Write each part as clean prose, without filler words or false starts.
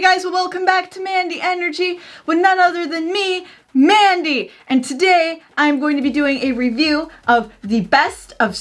guys, well, welcome back to MandieNRG with none other than me, Mandie. And today I'm going to be doing a review of the best of,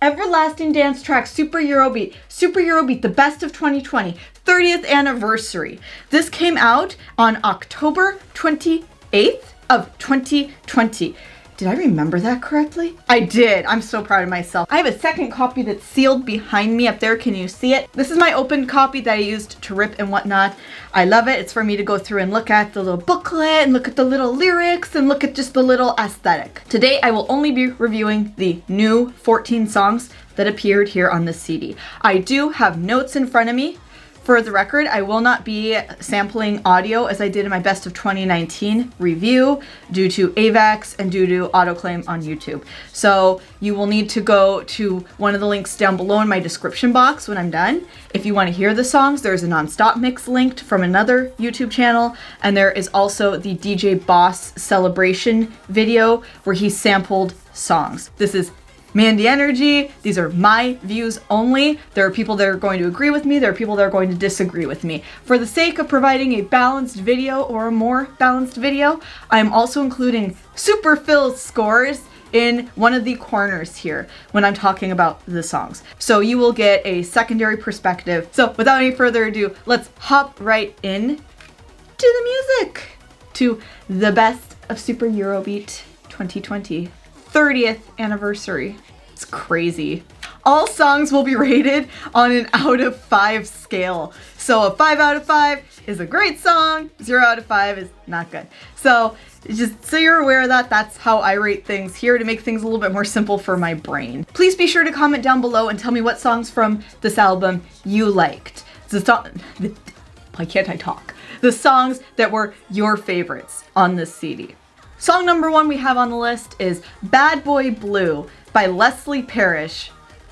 Everlasting Dance Track Super Eurobeat, the best of 2020, 30th anniversary. This came out on October 28th of 2020. Did I remember that correctly? I did. I'm so proud of myself. I have a second copy that's sealed behind me up there. Can you see it? This is my open copy that I used to rip and whatnot. I love it. It's for me to go through and look at the little booklet and look at the little lyrics and look at just the little aesthetic. Today, I will only be reviewing the new 14 songs that appeared here on this CD. I do have notes in front of me. For the record, I will not be sampling audio as I did in my best of 2019 review due to AVAX and due to autoclaim on YouTube. So you will need to go to one of the links down below in my description box when I'm done. If you want to hear the songs, there's a nonstop mix linked from another YouTube channel. And there is also the DJ Boss celebration video where he sampled songs. This is MandieNRG. These are my views only. There are people that are going to agree with me. There are people that are going to disagree with me. For the sake of providing a balanced video or a more balanced video, I'm also including super fill scores in one of the corners here when I'm talking about the songs. So you will get a secondary perspective. So without any further ado, let's hop right in to the music, to the best of Super Eurobeat 2020. 30th anniversary. It's crazy. All songs will be rated on an out of 5 scale. So a 5 out of 5 is a great song, 0 out of 5 is not good. So just so you're aware of that, that's how I rate things here to make things a little bit more simple for my brain. Please be sure to comment down below and tell me what songs from this album you liked. Why can't I talk? The songs that were your favorites on this CD. Song number 1 we have on the list is Bad Boy Blue by Leslie Parrish.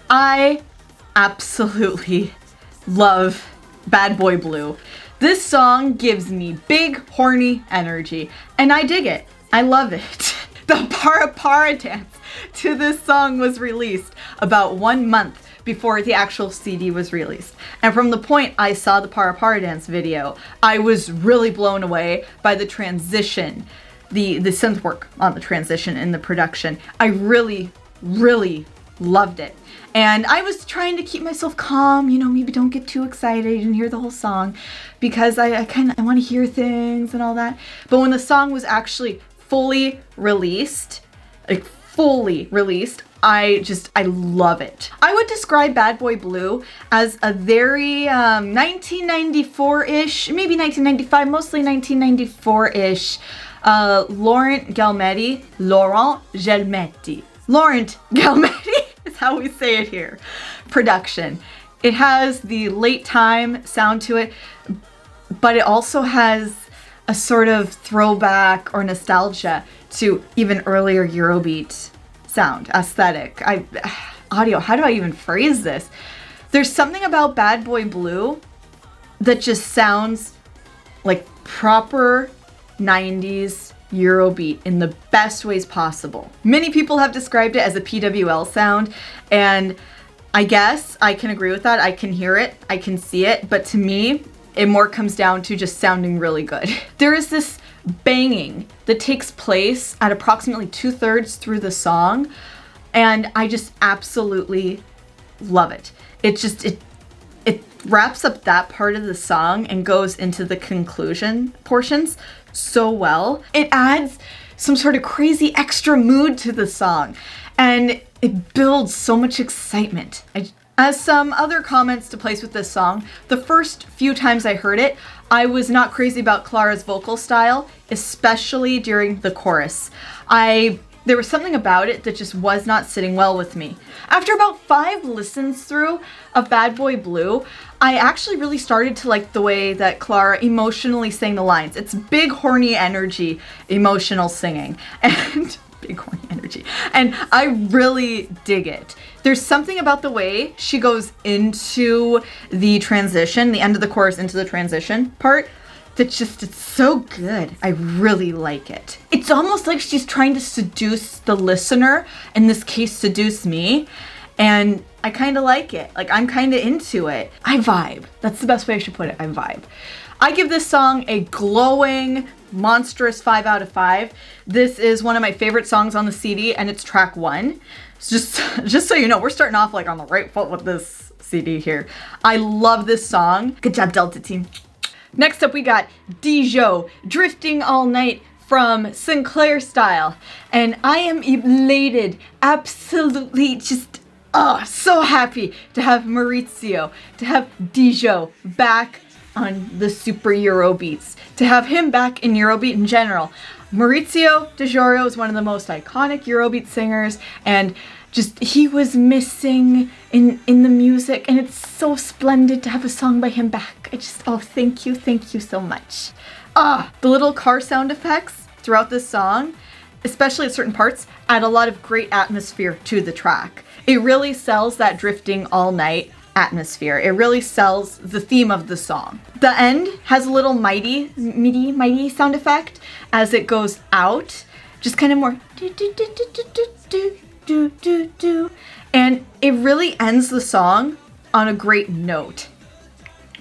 I absolutely love Bad Boy Blue. This song gives me big, horny energy, and I dig it. I love it. The Para Para dance to this song was released about 1 month before the actual CD was released. And from the point I saw the Para Para dance video, I was really blown away by the transition. The synth work on the transition in the production. I really loved it. And I was trying to keep myself calm, you know, maybe don't get too excited and hear the whole song because I want to hear things and all that. But when the song was actually fully released, I love it. I would describe Bad Boy Blue as a very 1994-ish, maybe 1995, mostly 1994-ish Laurent Gelmetti is how we say it here. Production. It has the late time sound to it, but it also has a sort of throwback or nostalgia to even earlier Eurobeat sound, aesthetic. Audio, how do I even phrase this? There's something about Bad Boy Blue that just sounds like proper 90s Eurobeat in the best ways possible. Many people have described it as a PWL sound, and I guess I can agree with that. I can hear it, I can see it, but to me, it more comes down to just sounding really good. There is this banging that takes place at approximately 2/3 through the song, and I just absolutely love it. It wraps up that part of the song and goes into the conclusion portions so well. It adds some sort of crazy extra mood to the song, and it builds so much excitement. As some other comments to place with this song, the first few times I heard it, I was not crazy about Clara's vocal style, especially during the chorus. There was something about it that just was not sitting well with me. After about 5 listens through of Bad Boy Blue, I actually really started to like the way that Clara emotionally sang the lines. It's big, horny energy, emotional singing, and big, horny energy. And I really dig it. There's something about the way she goes into the transition, the end of the chorus into the transition part, it's so good. I really like it. It's almost like she's trying to seduce the listener, in this case seduce me, and I kind of like it. Like, I'm kind of into it. I vibe. That's the best way I should put it. I vibe. I give this song a glowing, monstrous 5 out of 5. This is one of my favorite songs on the CD, and it's track 1. So just so you know, we're starting off like on the right foot with this CD here. I love this song. Good job, Delta team. Next up, we got DEJO, Drifting All Night from Sinclair Style. And I am elated, absolutely just, so happy to have Maurizio, to have DEJO back on the Super Eurobeats, to have him back in Eurobeat in general. Maurizio De Jorio is one of the most iconic Eurobeat singers, and just he was missing in the music, and it's so splendid to have a song by him back. I just, thank you so much. The little car sound effects throughout this song, especially at certain parts, add a lot of great atmosphere to the track. It really sells that drifting all night atmosphere. It really sells the theme of the song. The end has a little mighty sound effect as it goes out, just kind of more do do do do do do do do do, and it really ends the song on a great note.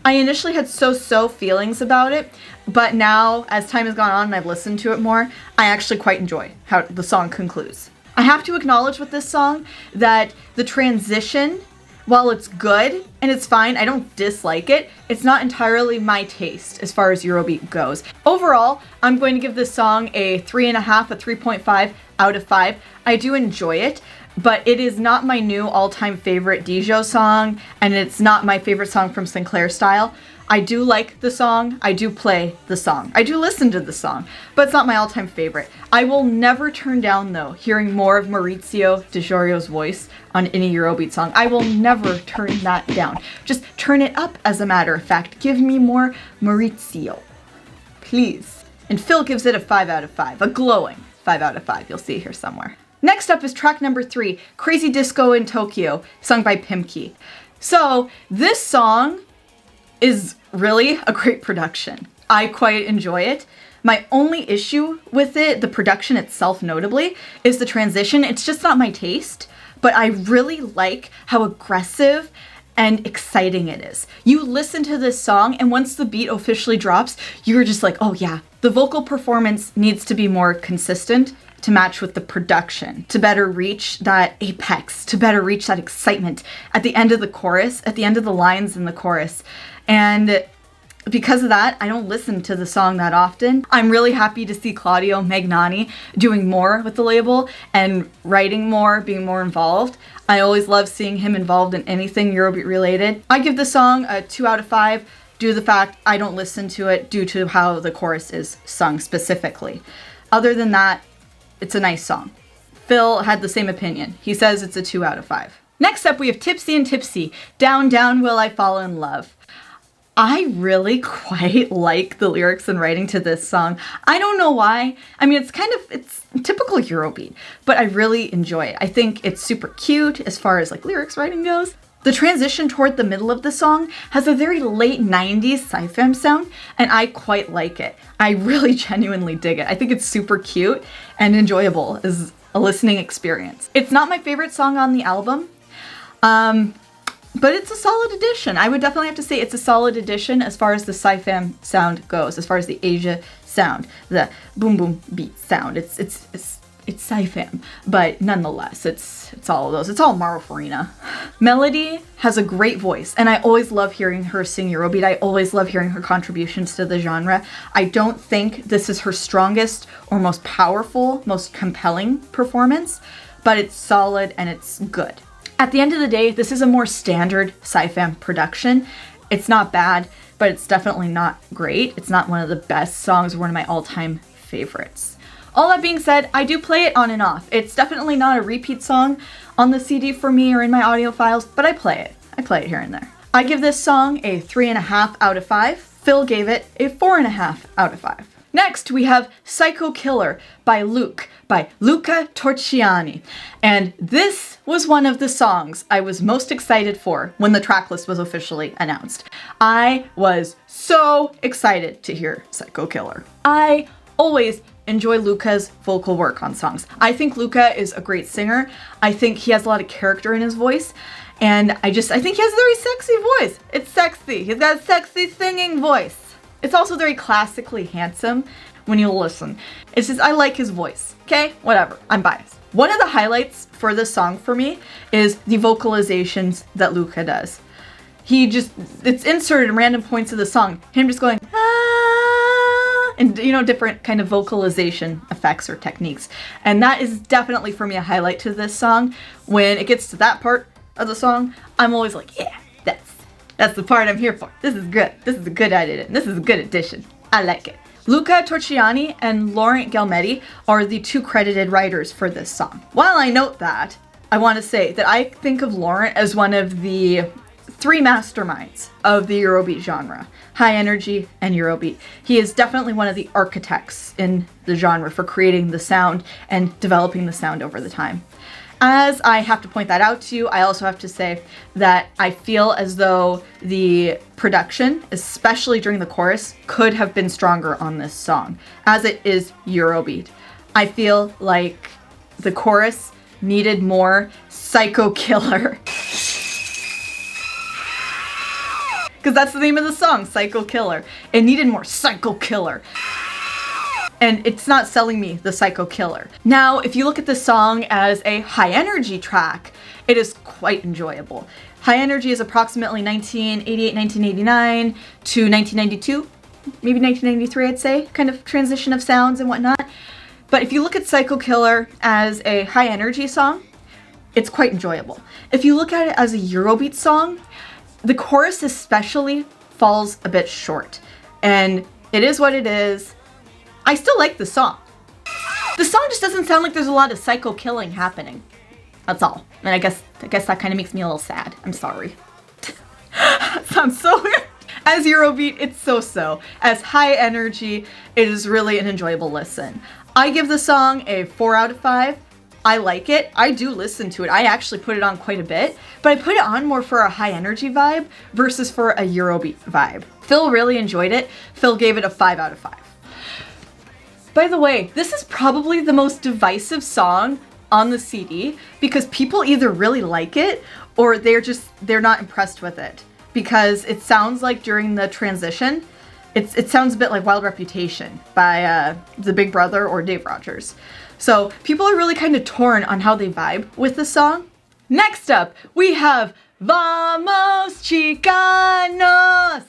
I initially had so feelings about it, but now as time has gone on and I've listened to it more, I actually quite enjoy how the song concludes. I have to acknowledge with this song that the transition, while it's good and it's fine, I don't dislike it, it's not entirely my taste as far as Eurobeat goes. Overall, I'm going to give this song a 3.5, a 3.5 out of 5. I do enjoy it, but it is not my new all-time favorite DEJO song, and it's not my favorite song from Sinclair Style. I do like the song, I do play the song, I do listen to the song, but it's not my all-time favorite. I will never turn down, though, hearing more of Maurizio De Jorio's voice on any Eurobeat song. I will never turn that down. Just turn it up, as a matter of fact. Give me more Maurizio, please. And Phil gives it a 5 out of 5, a glowing 5 out of 5. You'll see here somewhere. Next up is track number 3, Crazy Disco in Tokyo, sung by PIMKY. So this song is really a great production. I quite enjoy it. My only issue with it, the production itself notably, is the transition. It's just not my taste, but I really like how aggressive and exciting it is. You listen to this song, and once the beat officially drops, you're just like, oh yeah. The vocal performance needs to be more consistent to match with the production, to better reach that apex, to better reach that excitement at the end of the chorus, at the end of the lines in the chorus. And because of that, I don't listen to the song that often. I'm really happy to see Claudio Magnani doing more with the label and writing more, being more involved. I always love seeing him involved in anything Eurobeat related. I give the song a 2 out of 5 due to the fact I don't listen to it due to how the chorus is sung specifically. Other than that, it's a nice song. Phil had the same opinion. He says it's a 2 out of 5. Next up, we have Tipsy and Tipsy, Down, Down Will I Fall in Love. I really quite like the lyrics and writing to this song. I don't know why. I mean, it's typical Eurobeat, but I really enjoy it. I think it's super cute as far as like lyrics writing goes. The transition toward the middle of the song has a very late 90s sci-fi sound, and I quite like it. I really genuinely dig it. I think it's super cute and enjoyable as a listening experience. It's not my favorite song on the album, but it's a solid addition. I would definitely have to say it's a solid addition as far as the sci-fi sound goes, as far as the Asia sound, the boom boom beat sound. It's sci-fi, but nonetheless, it's all of those. It's all Mauro Farina. Melody has a great voice, and I always love hearing her sing Eurobeat. I always love hearing her contributions to the genre. I don't think this is her strongest or most powerful, most compelling performance, but it's solid and it's good. At the end of the day, this is a more standard sci-fi production. It's not bad, but it's definitely not great. It's not one of the best songs or one of my all-time favorites. All that being said, I do play it on and off. It's definitely not a repeat song on the CD for me or in my audio files, but I play it. I play it here and there. I give this song a 3.5 out of 5. Phil gave it a 4.5 out of 5. Next, we have Psycho Killer by Luca Torchiani. And this was one of the songs I was most excited for when the tracklist was officially announced. I was so excited to hear Psycho Killer. I always enjoy Luca's vocal work on songs. I think Luca is a great singer. I think he has a lot of character in his voice. And I think he has a very sexy voice. It's sexy. He's got a sexy singing voice. It's also very classically handsome when you listen. It's just, I like his voice. Okay, whatever, I'm biased. One of the highlights for this song for me is the vocalizations that Luca does. It's inserted in random points of the song. Him just going, ah, and different kind of vocalization effects or techniques. And that is definitely for me a highlight to this song. When it gets to that part of the song, I'm always like, yeah, that's the part I'm here for. This is good. This is a good edit. This is a good addition. I like it. Luca Torchiani and Laurent Gelmetti are the two credited writers for this song. While I note that, I want to say that I think of Laurent as one of the three masterminds of the Eurobeat genre, high energy and Eurobeat. He is definitely one of the architects in the genre for creating the sound and developing the sound over the time. As I have to point that out to you, I also have to say that I feel as though the production, especially during the chorus, could have been stronger on this song, as it is Eurobeat. I feel like the chorus needed more psycho killer. Because that's the name of the song, Psycho Killer. It needed more Psycho Killer. And it's not selling me the Psycho Killer. Now, if you look at the song as a high energy track, it is quite enjoyable. High energy is approximately 1988, 1989 to 1992, maybe 1993, I'd say, kind of transition of sounds and whatnot. But if you look at Psycho Killer as a high energy song, it's quite enjoyable. If you look at it as a Eurobeat song, the chorus especially falls a bit short. And it is what it is. I still like the song. The song just doesn't sound like there's a lot of psycho killing happening. That's all. And I guess that kind of makes me a little sad. I'm sorry. Sounds so weird. As Eurobeat, it's so-so. As high energy, it is really an enjoyable listen. I give the song a 4 out of 5. I like it. I do listen to it. I actually put it on quite a bit, but I put it on more for a high energy vibe versus for a Eurobeat vibe. Phil really enjoyed it. Phil gave it a 5 out of 5. By the way, this is probably the most divisive song on the CD because people either really like it or they're not impressed with it because it sounds like during the transition, it sounds a bit like Wild Reputation by the Big Brother or Dave Rogers. So people are really kind of torn on how they vibe with the song. Next up, we have Vamos Chicanos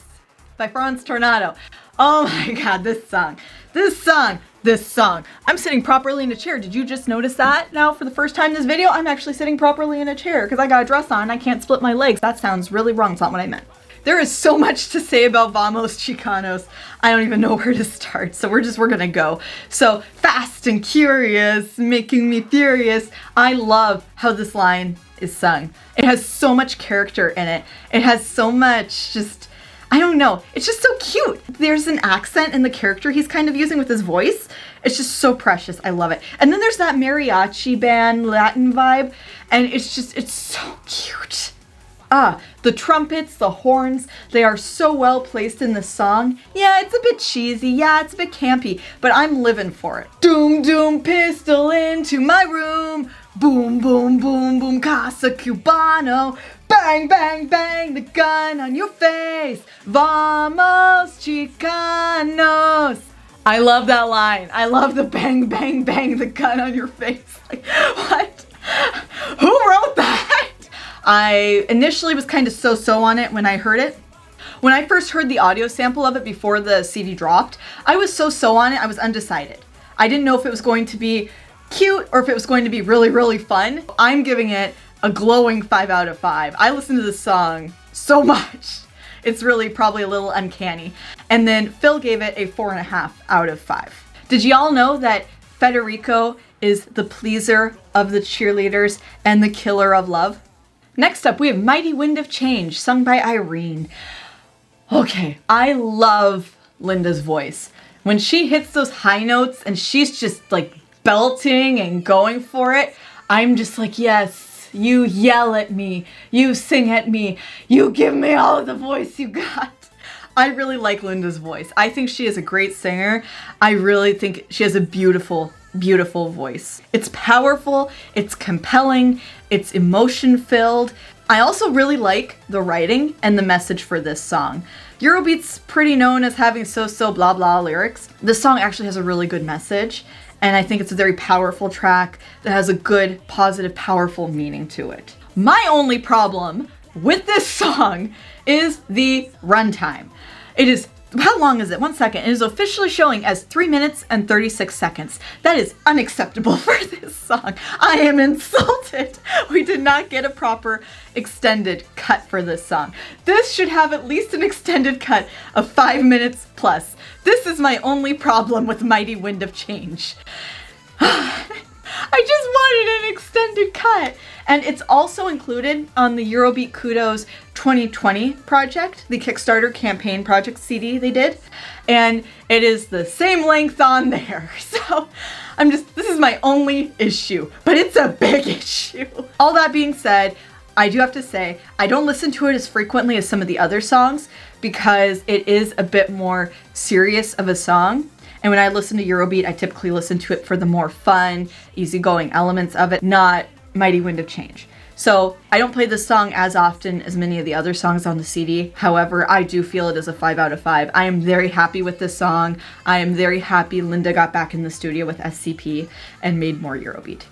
by Franz Tornado. Oh my god, this song. I'm sitting properly in a chair. Did you just notice that? Now for the first time in this video, I'm actually sitting properly in a chair because I got a dress on and I can't split my legs. That sounds really wrong. It's not what I meant. There is so much to say about Vamos Chicanos. I don't even know where to start. So we're gonna go. So fast and curious, making me furious. I love how this line is sung. It has so much character in it. It has so much I don't know. It's just so cute. There's an accent in the character he's kind of using with his voice. It's just so precious. I love it. And then there's that mariachi band Latin vibe. And it's so cute. The trumpets, the horns, they are so well placed in the song. Yeah, it's a bit cheesy. Yeah, it's a bit campy, but I'm living for it. Doom, doom, pistol into my room. Boom, boom, boom, boom, Casa Cubano. Bang, bang, bang, the gun on your face. Vamos, Chicanos. I love that line. I love the bang, bang, bang, the gun on your face. Like, what? Who wrote that? I initially was kind of so-so on it when I heard it. When I first heard the audio sample of it before the CD dropped, I was so-so on it, I was undecided. I didn't know if it was going to be cute or if it was going to be really, really fun. I'm giving it a glowing 5 out of 5. I listen to this song so much. It's really probably a little uncanny. And then Phil gave it a 4.5 out of 5. Did y'all know that Federico is the pleaser of the cheerleaders and the killer of love? Next up, we have Mighty Wind of Change, sung by IRENE. Okay, I love Linda's voice. When she hits those high notes and she's just like belting and going for it, I'm just like, yes, you yell at me, you sing at me, you give me all of the voice you got. I really like Linda's voice. I think she is a great singer. I really think she has a beautiful, beautiful voice. It's powerful, it's compelling, it's emotion-filled. I also really like the writing and the message for this song. Eurobeat's pretty known as having so-so blah blah lyrics. This song actually has a really good message, and I think it's a very powerful track that has a good, positive, powerful meaning to it. My only problem with this song is the runtime. It is, how long is it? 1 second. It is officially showing as 3 minutes and 36 seconds. That is unacceptable for this song. I am insulted. We did not get a proper extended cut for this song. This should have at least an extended cut of 5 minutes plus. This is my only problem with Mighty Wind of Change. I just wanted an extended cut. And it's also included on the Eurobeat Kudos 2020 project, the Kickstarter campaign project CD they did. And it is the same length on there. So this is my only issue, but it's a big issue. All that being said, I do have to say, I don't listen to it as frequently as some of the other songs because it is a bit more serious of a song. And when I listen to Eurobeat, I typically listen to it for the more fun, easygoing elements of it, not Mighty Wind of Change. So I don't play this song as often as many of the other songs on the CD. However, I do feel it is a 5 out of 5. I am very happy with this song. I am very happy Linda got back in the studio with SCP and made more Eurobeat.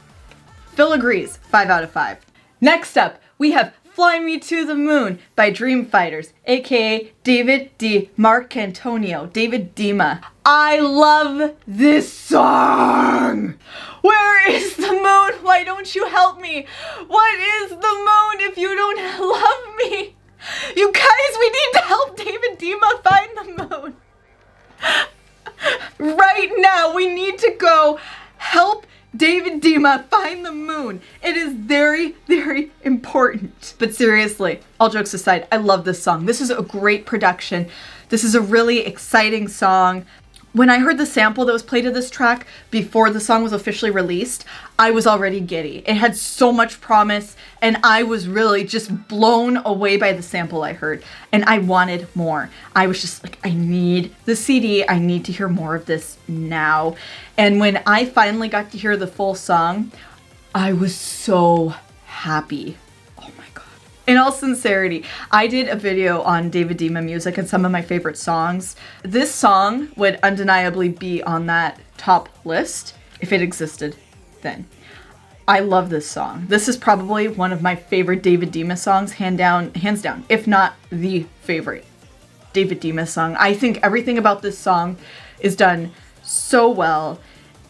Phil agrees, 5 out of 5. Next up, we have Fly Me to the Moon by Dream Fighters, aka David D. Marcantonio, David DEEMO. I love this song! Where is the moon? Why don't you help me? What is the moon if you don't love me? You guys, we need to help David DEEMO find the moon. Right now, we need to go help David DEEMO find the moon. It is very, very important. But seriously, all jokes aside, I love this song. This is a great production. This is a really exciting song. When I heard the sample that was played of this track before the song was officially released, I was already giddy. It had so much promise, and I was really just blown away by the sample I heard, and I wanted more. I was just like, I need the CD. I need to hear more of this now. And when I finally got to hear the full song, I was so happy. In all sincerity, I did a video on David DEEMO music and some of my favorite songs. This song would undeniably be on that top list if it existed then. I love this song. This is probably one of my favorite David DEEMO songs, hands down, if not the favorite David DEEMO song. I think everything about this song is done so well.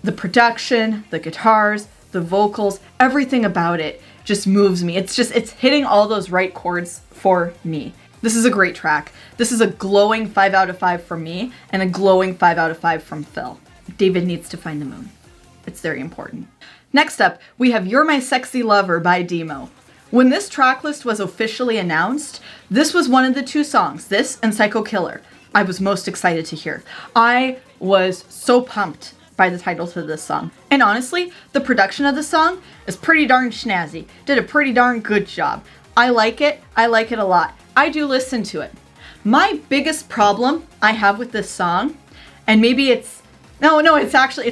The production, the guitars, the vocals, everything about it just moves me. It's hitting all those right chords for me. This is a great track. This is a glowing 5 out of 5 from me and a glowing 5 out of 5 from Phil. David needs to find the moon. It's very important. Next up, we have You're My Sexy Lover by DEEMO. When this track list was officially announced, this was one of the two songs, this and Psycho Killer, I was most excited to hear. I was so pumped by the title to this song. And honestly, the production of the song is pretty darn snazzy. Did a pretty darn good job. I like it. I like it a lot. I do listen to it. My biggest problem I have with this song, and maybe it's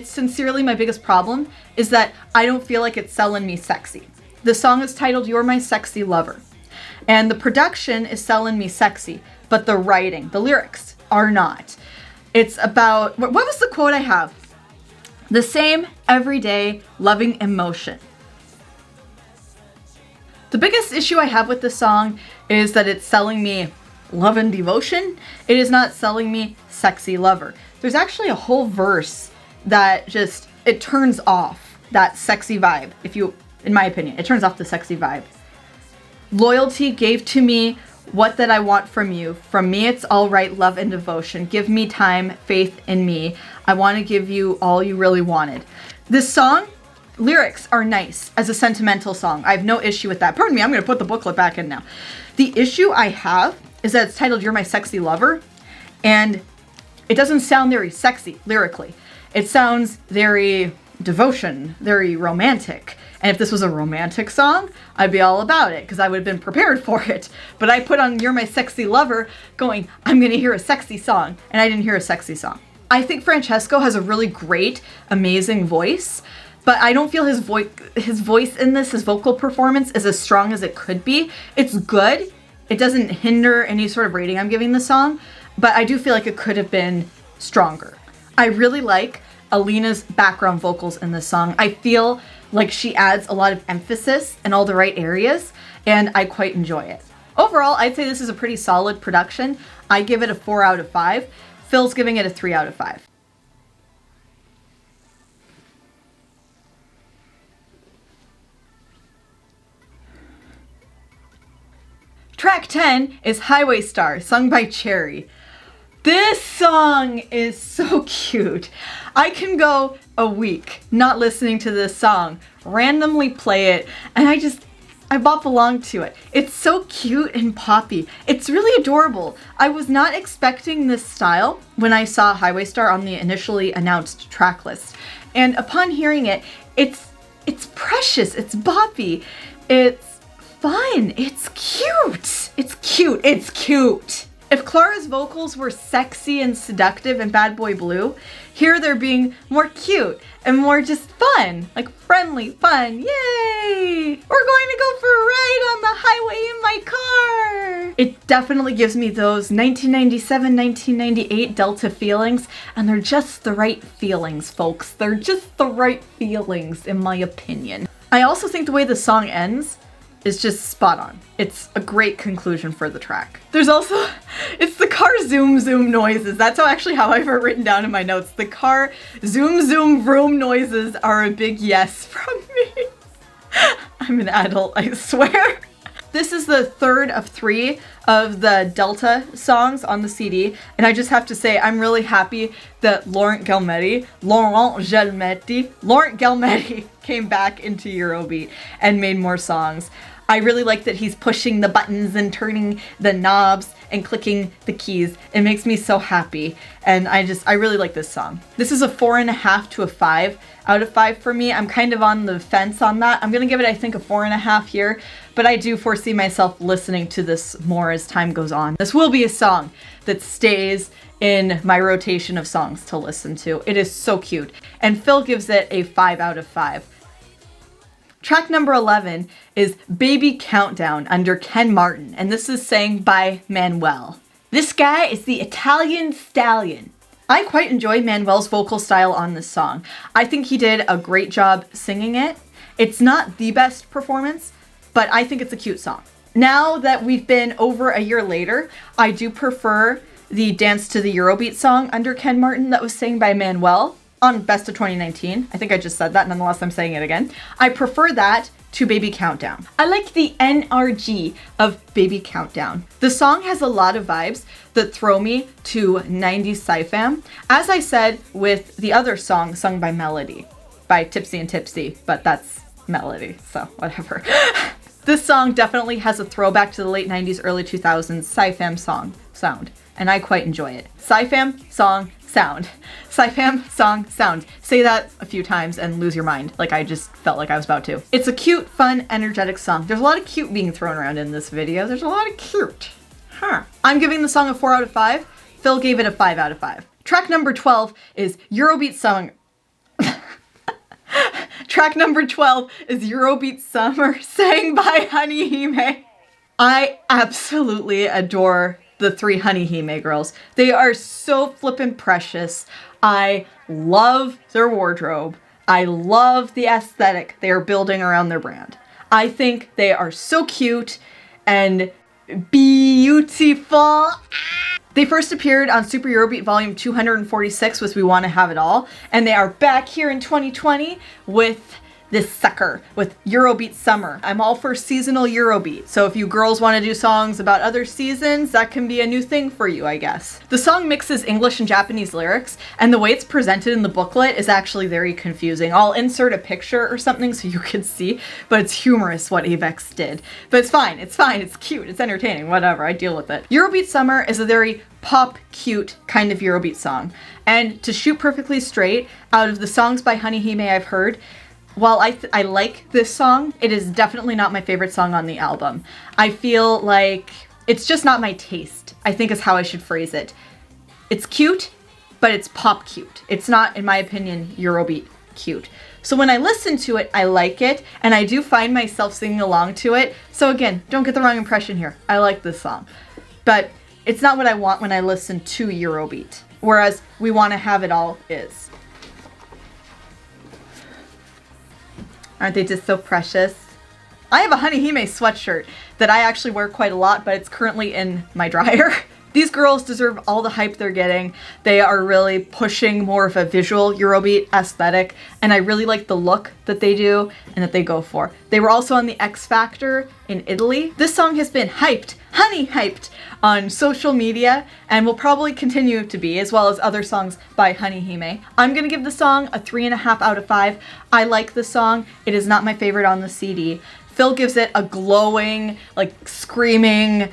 sincerely my biggest problem, is that I don't feel like it's selling me sexy. The song is titled You're My Sexy Lover. And the production is selling me sexy, but the writing, the lyrics are not. It's about, what was the quote I have? The same everyday loving emotion. The biggest issue I have with this song is that it's selling me love and devotion. It is not selling me sexy lover. There's actually a whole verse that it turns off that sexy vibe. In my opinion, it turns off the sexy vibe. Loyalty gave to me what that I want from you. From me, it's all right, love and devotion. Give me time, faith in me. I want to give you all you really wanted. This song, lyrics are nice as a sentimental song. I have no issue with that. Pardon me, I'm going to put the booklet back in now. The issue I have is that it's titled You're My Sexy Lover, and it doesn't sound very sexy lyrically. It sounds very devotion, very romantic. And if this was a romantic song, I'd be all about it because I would have been prepared for it. But I put on You're My Sexy Lover going, I'm gonna hear a sexy song, and I didn't hear a sexy song. I think Francesco has a really great, amazing voice, but I don't feel his voice in this, his vocal performance is as strong as it could be. It's good. It doesn't hinder any sort of rating I'm giving the song, but I do feel like it could have been stronger. I really like Alina's background vocals in this song. I feel like she adds a lot of emphasis in all the right areas, and I quite enjoy it. Overall, I'd say this is a pretty solid production. I give it a 4 out of 5. Phil's giving it a 3 out of 5. Track 10 is Highway Star, sung by Cherry. This song is so cute. I can go a week not listening to this song, randomly play it, and I bop along to it. It's so cute and poppy. It's really adorable. I was not expecting this style when I saw Highway Star on the initially announced track list. And upon hearing it, it's precious, it's boppy, it's fun, it's cute. It's cute, it's cute. If Clara's vocals were sexy and seductive in Bad Boy Blue, here they're being more cute and more just fun, like friendly fun. Yay! We're going to go for a ride on the highway in my car. It definitely gives me those 1997, 1998 Delta feelings, and they're just the right feelings, folks. They're just the right feelings, in my opinion. I also think the way the song ends is just spot on. It's a great conclusion for the track. There's also, it's the car zoom zoom noises. That's how I've written down in my notes. The car zoom zoom vroom noises are a big yes from me. I'm an adult, I swear. This is the third of 3 of the Delta songs on the CD, and I just have to say I'm really happy that Laurent Gelmetti came back into Eurobeat and made more songs. I really like that he's pushing the buttons and turning the knobs and clicking the keys. It makes me so happy, and I really like this song. This is a 4.5 to a 5 out of 5 for me. I'm kind of on the fence on that. I'm gonna give it, I think, a 4.5 here, but I do foresee myself listening to this more as time goes on. This will be a song that stays in my rotation of songs to listen to. It is so cute, and Phil gives it a 5 out of 5. Track number 11 is Baby Countdown under Ken Martin, and this is sang by Manuel. This guy is the Italian stallion. I quite enjoy Manuel's vocal style on this song. I think he did a great job singing it. It's not the best performance, but I think it's a cute song. Now that we've been over a year later, I do prefer the Dance to the Eurobeat song under Ken Martin that was sang by Manuel on Best of 2019. I think I just said that, nonetheless I'm saying it again. I prefer that to Baby Countdown. I like the NRG of Baby Countdown. The song has a lot of vibes that throw me to 90s sci-fam. As I said with the other song sung by Melody, by Tipsy and Tipsy, but that's Melody, so whatever. This song definitely has a throwback to the late 90s, early 2000s sci-fam song sound, and I quite enjoy it. Sci-fam song sound. Sci-fam song sound. Say that a few times and lose your mind, like I just felt like I was about to. It's a cute, fun, energetic song. There's a lot of cute being thrown around in this video. There's a lot of cute. I'm giving the song a 4 out of 5. Phil gave it a 5 out of 5. Track number 12 is Eurobeat song. Track number 12 is Eurobeat Summer, sang by Honey Hime. I absolutely adore the 3 Honey Hime girls. They are so flippin' precious. I love their wardrobe. I love the aesthetic they are building around their brand. I think they are so cute and beautiful. They first appeared on Super Eurobeat Volume 246 with We Wanna Have It All, and they are back here in 2020 with this sucker, with Eurobeat Summer. I'm all for seasonal Eurobeat, so if you girls want to do songs about other seasons, that can be a new thing for you, I guess. The song mixes English and Japanese lyrics, and the way it's presented in the booklet is actually very confusing. I'll insert a picture or something so you can see, but it's humorous what Avex did. But it's fine, it's cute, it's entertaining, whatever, I deal with it. Eurobeat Summer is a very pop, cute kind of Eurobeat song, and to shoot perfectly straight, out of the songs by Honey Hime I've heard, while I like this song, it is definitely not my favorite song on the album. I feel like it's just not my taste, I think is how I should phrase it. It's cute, but it's pop cute. It's not, in my opinion, Eurobeat cute. So when I listen to it, I like it, and I do find myself singing along to it. So again, don't get the wrong impression here. I like this song. But it's not what I want when I listen to Eurobeat. Whereas We Wanna Have It All is. Aren't they just so precious? I have a HIME sweatshirt that I actually wear quite a lot, but it's currently in my dryer. These girls deserve all the hype they're getting. They are really pushing more of a visual Eurobeat aesthetic, and I really like the look that they do and that they go for. They were also on the X Factor in Italy. This song has been hyped, honey hyped, on social media and will probably continue to be, as well as other songs by HIME. I'm gonna give the song a 3.5 out of 5. I like the song. It is not my favorite on the CD. Phil gives it a glowing, like screaming,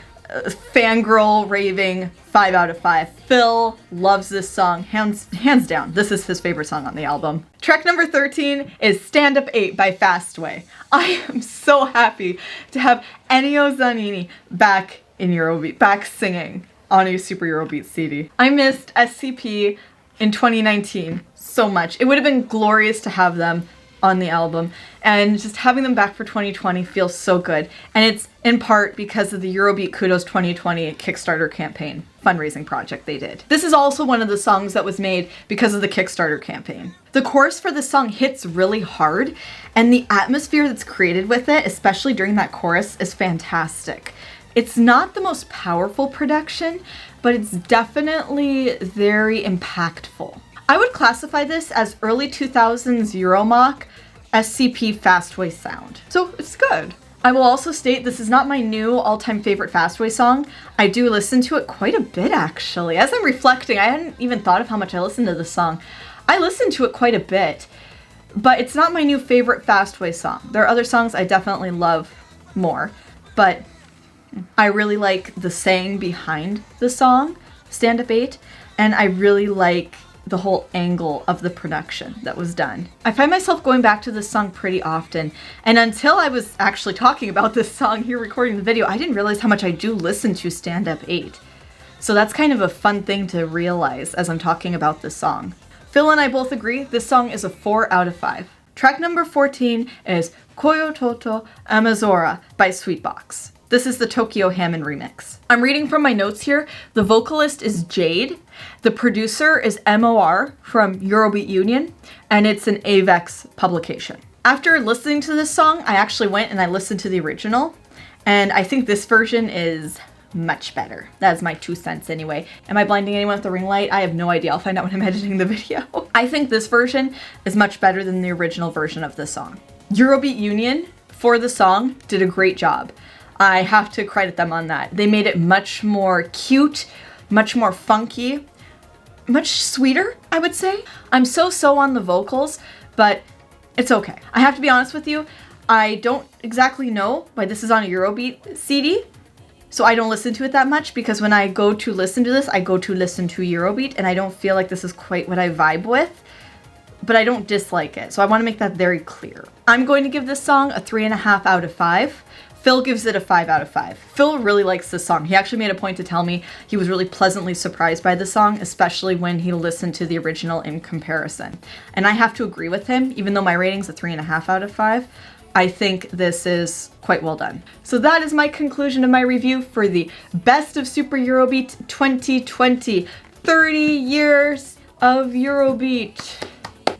fangirl raving 5 out of 5. Phil loves this song, hands down. This is his favorite song on the album. Track number 13 is Stand Up 8 by FASTWAY. I am so happy to have Ennio Zanini back in Eurobeat, back singing on a Super Eurobeat CD. I missed SCP in 2019 so much. It would have been glorious to have them on the album, and just having them back for 2020 feels so good. And it's in part because of the Eurobeat Kudos 2020 Kickstarter campaign fundraising project they did. This is also one of the songs that was made because of the Kickstarter campaign. The chorus for this song hits really hard, and the atmosphere that's created with it, especially during that chorus, is fantastic. It's not the most powerful production, but it's definitely very impactful. I would classify this as early 2000s Euromock SCP FASTWAY sound. So it's good. I will also state this is not my new all-time favorite FASTWAY song. I do listen to it quite a bit actually. As I'm reflecting, I hadn't even thought of how much I listened to this song. I listened to it quite a bit, but it's not my new favorite FASTWAY song. There are other songs I definitely love more, but I really like the saying behind the song, Stand Up 8, and I really like the whole angle of the production that was done. I find myself going back to this song pretty often, and until I was actually talking about this song here recording the video, I didn't realize how much I do listen to Stand Up 8. So that's kind of a fun thing to realize as I'm talking about this song. Phil and I both agree this song is a 4 out of 5. Track number 14 is Koyo Toto Amazora by Sweetbox. This is the Tokyo Hammond remix. I'm reading from my notes here. The vocalist is Jade. The producer is MOR from Eurobeat Union, and it's an Avex publication. After listening to this song, I actually went and I listened to the original, and I think this version is much better. That's my 2 cents anyway. Am I blinding anyone with the ring light? I have no idea. I'll find out when I'm editing the video. I think this version is much better than the original version of this song. Eurobeat Union, for the song, did a great job. I have to credit them on that. They made it much more cute, much more funky, much sweeter, I would say. I'm so on the vocals, but it's okay. I have to be honest with you, I don't exactly know why this is on a Eurobeat CD, so I don't listen to it that much, because when I go to listen to this, I go to listen to Eurobeat, and I don't feel like this is quite what I vibe with, but I don't dislike it, so I want to make that very clear. I'm going to give this song a 3.5 out of 5. Phil gives it a 5 out of 5. Phil really likes this song. He actually made a point to tell me he was really pleasantly surprised by the song, especially when he listened to the original in comparison. And I have to agree with him, even though my rating's a 3.5 out of 5. I think this is quite well done. So that is my conclusion of my review for the Best of Super Eurobeat 2020. 30 years of Eurobeat.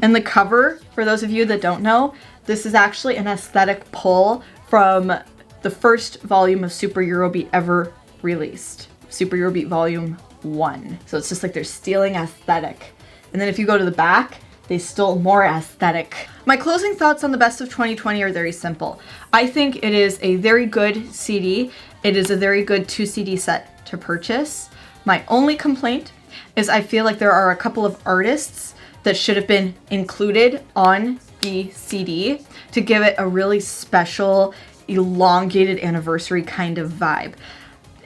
And the cover, for those of you that don't know, this is actually an aesthetic pull from the first volume of Super Eurobeat ever released. Super Eurobeat Volume 1. So it's just like they're stealing aesthetic. And then if you go to the back, they stole more aesthetic. My closing thoughts on the Best of 2020 are very simple. I think it is a very good CD. It is a very good 2 CD set to purchase. My only complaint is I feel like there are a couple of artists that should have been included on the CD to give it a really special, elongated anniversary kind of vibe.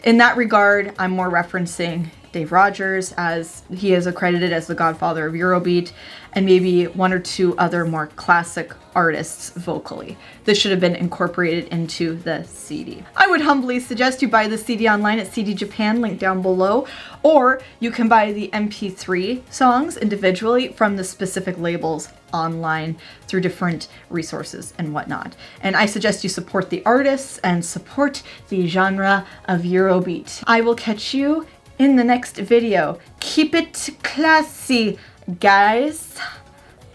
In that regard, I'm more referencing Dave Rogers, as he is accredited as the godfather of Eurobeat, and maybe one or two other more classic artists vocally. This should have been incorporated into the CD. I would humbly suggest you buy the CD online at CD Japan, link down below, or you can buy the MP3 songs individually from the specific labels online through different resources and whatnot. And I suggest you support the artists and support the genre of Eurobeat. I will catch you in the next video. Keep it classy, guys.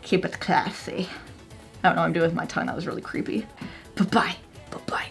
Keep it classy. I don't know what I'm doing with my tongue. That was really creepy. Bye-bye. Bye-bye.